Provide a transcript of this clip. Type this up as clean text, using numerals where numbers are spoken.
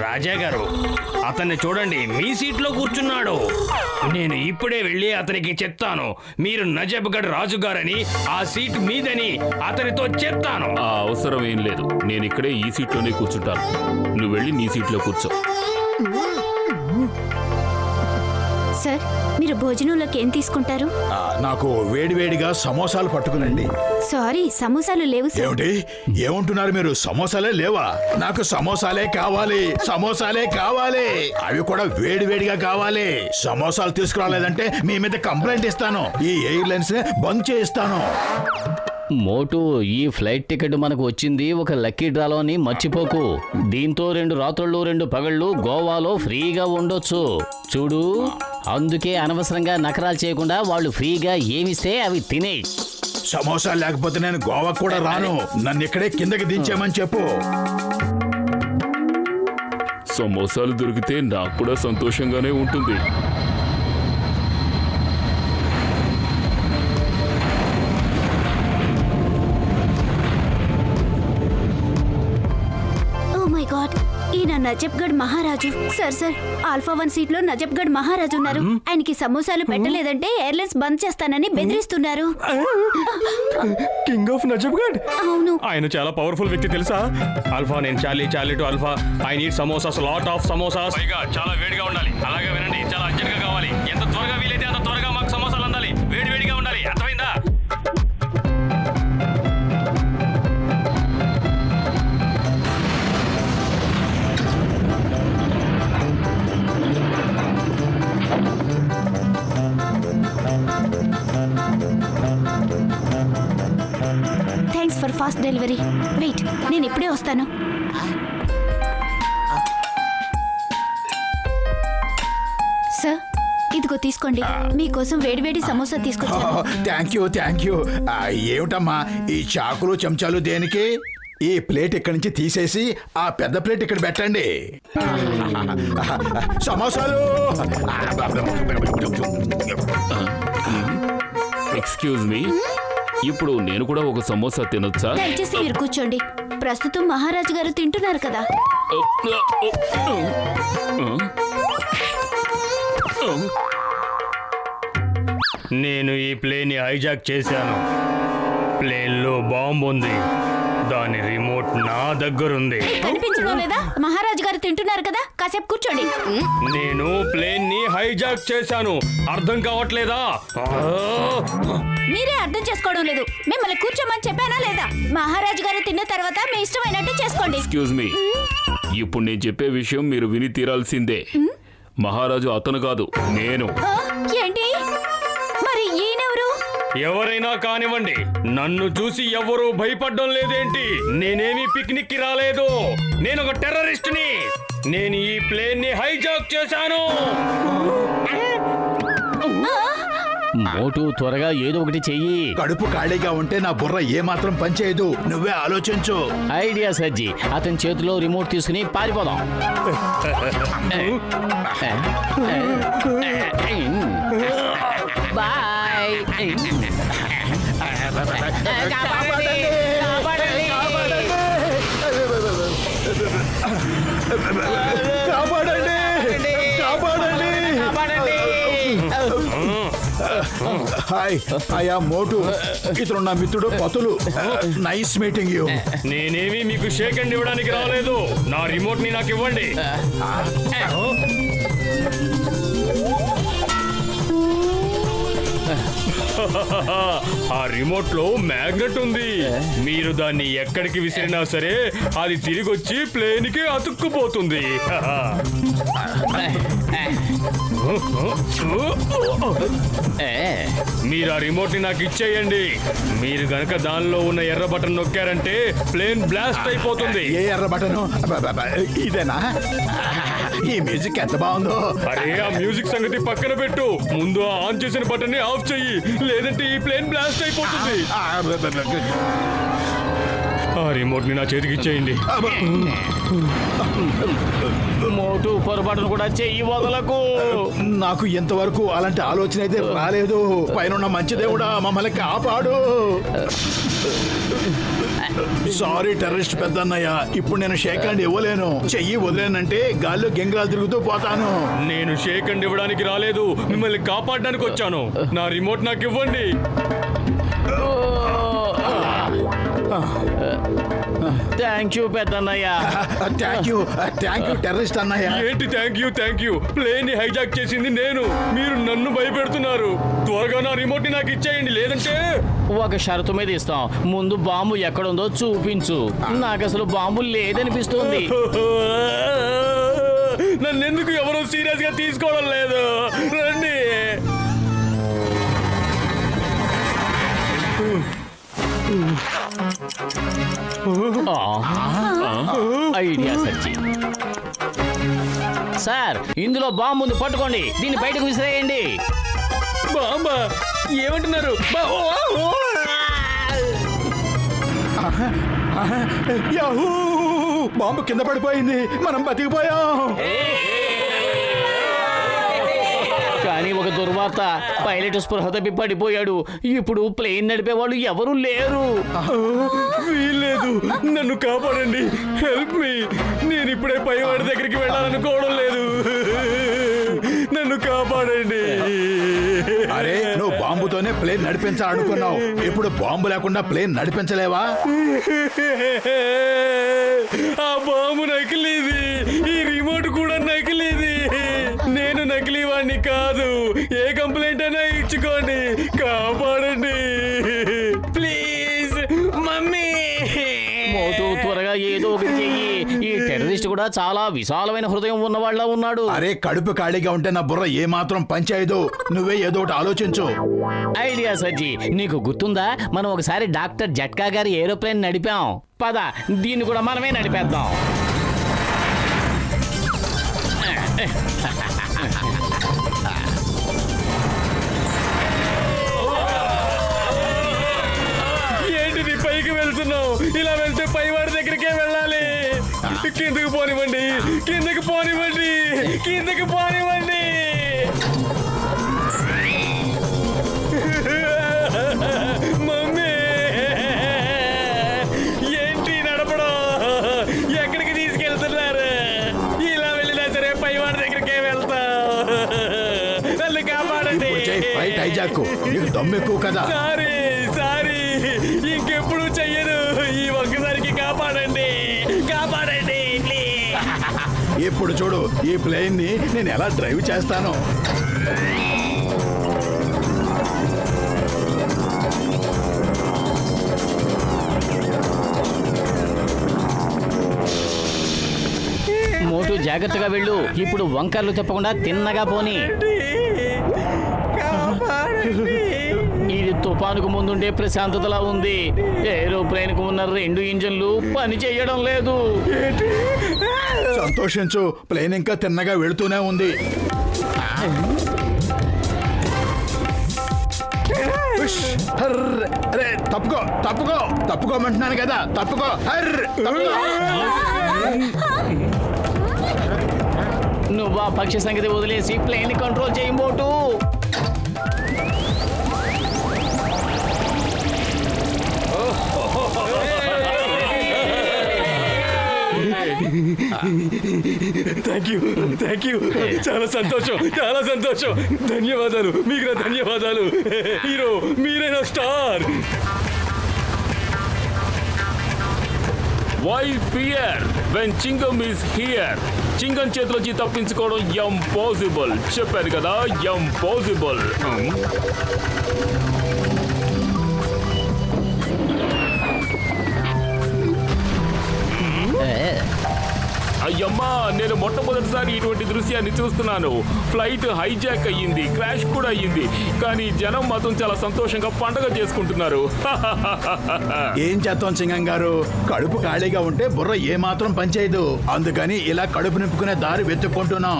రాజా గారు, అతన్ని చూడండి, మీ సీట్లో కూర్చున్నాడు. నేను ఇప్పుడే వెళ్ళి అతనికి చెప్తాను, మీరు నజబ్గఢ్ రాజుగారని, ఆ సీట్ మీదని అతనితో చెప్తాను. ఆ అవసరం ఏం లేదు, నేను ఇక్కడే ఈ సీట్లోనే కూర్చుంటాను. నువ్వు వెళ్ళి నీ సీట్లో కూర్చో. సార్, మీరు భోజనంలోకి ఏం తీసుకుంటారు? నాకు వేడివేడిగా సమోసాలు పట్టుకునండి. సారీ, సమోసాలు లేవు సార్. ఏమిటి ఏమంటున్నారు మీరు? సమోసాలే లేవా? నాకు సమోసాలే కావాలి, సమోసాలే కావాలి, అవి కూడా వేడివేడిగా కావాలి. సమోసాలు తీసుకురాలేదంటే మీ మీద కంప్లైంట్ ఇస్తాను, ఈ ఎయిర్లైన్స్ బంద్ చేయిస్తాను. మోటు, ఈ ఫ్లైట్ టికెట్ మనకు వచ్చింది ఒక లక్కీ డ్రాలోని మర్చిపోకు. దీంతో 2 రాత్రుళ్ళు 2 పగళ్ళు గోవాలో ఫ్రీగా ఉండొచ్చు. చూడు, అందుకే అనవసరంగా నకరాలు చేయకుండా వాళ్ళు ఫ్రీగా ఏమిస్తే అవి తినే. సమోసా లేకపోతే నేను గోవా కూడా రాను. నన్ను ఇక్కడే కిందకి దించేమని చెప్పు. సమోసాలు దొరికితే నాకు కూడా సంతోషంగానే ఉంటుంది. ఈయన నజబ్గఢ్ మహారాజు. సార్, ఆల్ఫా 1 సీట్ లో నజబ్గఢ్ మహారాజు ఉన్నారు. ఆయనకి సమోసాలు పెట్టలేదంటే ఎయిర్లైన్స్ బంద్ చేస్తానని బెదిరిస్తున్నారు. King of Najafgarh? అవును. ఆయన చాలా పవర్ఫుల్ వ్యక్తి తెలుసా? ఆల్ఫా, నేను Charlie to alpha. I need samosas, lot of samosas. పైగా చాలా వేడిగా ఉండాలి. అలాగే వినండి, చాలా అర్జెంట్ గా కావాలి. ఎంత త్వరగా వీలైతే అంత త్వరగా మాకు సమోసాలు అందాలి. వేడిగా ఉండాలి, అర్థమైందా? Thanks for fast delivery. Wait, నేను ఇప్పుడే వస్తాను. సార్, ఇదిగో తీసుకోండి, మీకోసం వేడివేడి సమోసా తీసుకొచ్చాను. Thank you. ఏమిటమ్మా ఈ చాకులు చెంచాలు దేనికి? ఈ ప్లేట్ ఇక్కడి నుంచి తీసేసి ఆ పెద్ద ప్లేట్ ఇక్కడ పెట్టండి. సమోసాలు. ఎక్స్క్యూజ్ మీ, ఇప్పుడు నేను కూడా ఒక సమోసా తినొచ్చా? దయచేసి మీరు కూర్చోండి. ప్రస్తుతం మహారాజు గారు తింటున్నారు కదా. నేను ఈ ప్లేన్ హైజాక్ చేశాను. ప్లేన్ లో బాంబు ఉంది, దాని రిమోట్ నా దగ్గరుంది. కనిపించడం లేదా? మహారాజు గారు తింటున్నారు కదా, కాసేపు కూర్చోండి. నేను ప్లేన్ ని హైజాక్ చేశాను, అర్థం కావట్లేదా? మీరే అర్థం చేసుకోవడం లేదు. మిమ్మల్ని కూర్చోమని చెప్పానా లేదా? మహారాజు గారు తిన్న తర్వాత మీ ఇష్టమైనట్టు చేసుకోండి. ఎక్స్క్యూజ్ మీ, ఇప్పుడు నేను చెప్పే విషయం మీరు విని తీరాల్సిందే. మహారాజు అతను కాదు, నేను. ఏంటి? మరి ఈయనెవరు? ఎవరైనా కానివ్వండి, నన్ను చూసి ఎవరూ భయపడడం లేదేంటి? నేనేమి పిక్నిక్ కి రాలేదు, నేను ఒక టెర్రరిస్ట్ ని. నేను ఈ ప్లేన్ ని హైజాక్ చేశాను. మోటు, త్వరగా ఏదో ఒకటి చెయ్యి. కడుపు ఖాళీగా ఉంటే నా బుర్ర ఏమాత్రం పనిచేయదు. నువ్వే ఆలోచించు. ఐడియా సజ్జి. అతని చేతిలో రిమోట్ తీసుకుని పారిపోదాం. బాయ్. హాయ్, ఆయా మోటు. ఇతను నా మిత్రుడు పతులు. Nice meeting you. నేనేమి మీకు షేక్ హ్యాండ్ ఇవ్వడానికి రాలేదు. నా రిమోట్ ని నాకు ఇవ్వండి. ఆ రిమోట్ లో మ్యాగ్నెట్ ఉంది. మీరు దాన్ని ఎక్కడికి విసిరినా సరే అది తిరిగి వచ్చి ప్లేన్ కి అతుక్కుపోతుంది. మీరు ఆ రిమోట్ ని నాకు ఇచ్చేయండి. మీరు గనక దానిలో ఉన్న ఎర్ర బటన్ నొక్కారంటే ప్లేన్ బ్లాస్ట్ అయిపోతుంది. ఏ ఎర్ర బటను? ఇదేనా? ఈ మ్యూజిక్ ఎంత బాగుందో. అరే, ఆ మ్యూజిక్ సంగతి పక్కన పెట్టు. ముందు ఆన్ చేసిన బటన్ ని ఆఫ్ చెయ్యి, లేదంటే ఈ ప్లేన్ బ్లాస్ట్ అయిపోతుంది. ఆ రిమోట్ ని నా చేతికి ఇచ్చేయండి. మోటు పొరపాటును కూడా చెయ్యి వదలకు. నాకు ఇంతవరకు అలాంటి ఆలోచన అయితే రాలేదు. పైన మంచి దేవుడా మమ్మల్ని కాపాడు. సారీ టెర్రరిస్ట్ పెద్దన్నయ్య, ఇప్పుడు నేను షేక్ హ్యాండ్ ఇవ్వలేను. చెయ్యి వదిలేనంటే గాల్లో గెంగరాలు తిరుగుతూ పోతాను. నేను షేక్ హ్యాండ్ ఇవ్వడానికి రాలేదు, మిమ్మల్ని కాపాడడానికి వచ్చాను. నా రిమోట్ నాకు ఇవ్వండి. థ్యాంక్ యూ పెద్దన్నయ్య. థ్యాంక్ యూ టెర్రరిస్ట్ అన్నయ్య. ఏంటి థ్యాంక్ యూ? ప్లేన్ ని హైజాక్ చేసింది నేను, మీరు నన్ను భయపెడుతున్నారు. త్వరగా నా రిమోట్ ని నాకు ఇచ్చేయండి, లేదంటే ఒక షరతు మీద ఇస్తాం. ముందు బాంబు ఎక్కడుందో చూపించు. నాకు అసలు బాంబు లేదనిపిస్తుంది. నన్ను ఎందుకు ఎవరూ సీరియస్ గా తీసుకోవడం లేదు? రండి. ఐడియా సచ్చి. సార్, ఇందులో బాంబు ఉంది, పట్టుకోండి. దీన్ని బయటకు విసిరేయండి. బాంబా? ఏమంటున్నారు? యాహూ! బాంబు కింద పడిపోయింది, మనం బతికిపోయాం. కానీ ఒక దుర్వార్త, పైలట్ స్పృహ తప్పి పడిపోయాడు. ఇప్పుడు ప్లేన్ నడిపే వాళ్ళు ఎవరూ లేరు. వీల్లేదు, నన్ను కాపాడండి. Help me. నేను ఇప్పుడే పైవాడి దగ్గరికి వెళ్ళాలనుకోవడం లేదు. నన్ను కాపాడండి. అరే, నువ్వు బాంబుతోనే ప్లేన్ నడిపించాలనుకున్నావు. ఇప్పుడు బాంబు లేకుండా ప్లేన్ నడిపించలేవా? ఆ బాంబు నకిలీది, ఈ రిమోట్ కూడా నకిలీది. నేను నకిలీ వాడిని కాదు. ఏ కంప్లైంట్ అయినా ఇచ్చుకోండి, కాపాడండి ప్లీజ్. మమ్మీ, మోటు త్వరగా ఏదో ఒకటి చెయ్యి. ఈ టెర్రరిస్ట్ కూడా చాలా విశాలమైన హృదయం ఉన్నవాళ్ళ ఉన్నాడు. అరే, కడుపు ఖాళీగా ఉంటే నా బుర్ర ఏ మాత్రం పనిచేయదు. నువ్వే ఏదో ఒకటి ఆలోచించు. ఐడియా సజ్జి. నీకు గుర్తుందా, మనం ఒకసారి డాక్టర్ జట్కా గారి ఏరోప్లేన్ నడిపాం. పద, దీన్ని కూడా మనమే నడిపేద్దాం. ఏంటిది పైకి వెళ్తున్నావు? ఇలా వెళ్తే పైవాడి దగ్గరికే వెళ్ళాలి. కిందకి పోనివ్వండి, కిందకి పోనివ్వండి, కిందకి పోనివ్వండి. మమ్మీ, ఏంటి నడపడం? ఎక్కడికి తీసుకెళ్తున్నారు? ఇలా వెళ్ళినా సరే పైవాడి దగ్గరికే వెళ్తా. నన్ను కాపాడండి. ఫ్లైట్ హైజాక్, నీకు దమ్ము ఎక్కువ కదా. సారీ, ఇంకెప్పుడు చెయ్యను. ఈ ఒక్కసారికి కాపాడండి, కాపాడండి ప్లీజ్. ఇప్పుడు చూడు, ఈ ప్లేన్ ని నేను ఎలా డ్రైవ్ చేస్తాను. మోటు జాగ్రత్తగా వెళ్ళు. ఇప్పుడు వంకర్లు చెప్పకుండా తిన్నగా పోని. ఇది తుఫానుకు ముందుండే ప్రశాంతతలా ఉంది. ఏరోప్లేన్ కు ఉన్న 2 ఇంజన్లు పని చేయడం లేదు. సంతోషించు, ప్లేన్ ఇంకా తిన్నగా వెళుతూనే ఉంది. ఉష్, హర్ర్. అరే, తప్పుకోమంటున్నాను కదా, తప్పుకో. హర్ర్, తప్పుకో. నువ్వు ఆ పక్షి సంగతి వదిలేసి ప్లేన్ కంట్రోల్ చేయి మోటు. Thank you. చాలా సంతోషం. ధన్యవాదాలు, మీకు నా ధన్యవాదాలు. హీరో, మీరే నా star. Why fear when Chingam is here. Chingam చేతిలోంచి తప్పించుకోవడం ఇంపాసిబుల్. చెప్పాను కదా, ఇంపాసిబుల్. అయ్యమ్మా, నేను మొట్టమొదటిసారి ఇటువంటి దృశ్యాన్ని చూస్తున్నాను. ఫ్లైట్ హైజాక్ అయ్యింది, క్రాష్ కూడా అయ్యింది. కానీ జనం మాత్రం చాలా సంతోషంగా పండగ చేసుకుంటున్నారు. ఏం చేద్దాం సింగం గారు, కడుపు ఖాళీగా ఉంటే బుర్ర ఏ మాత్రం పనిచేయదు. అందుకని ఇలా కడుపు నింపుకునే దారి వెతుక్కుంటున్నాం.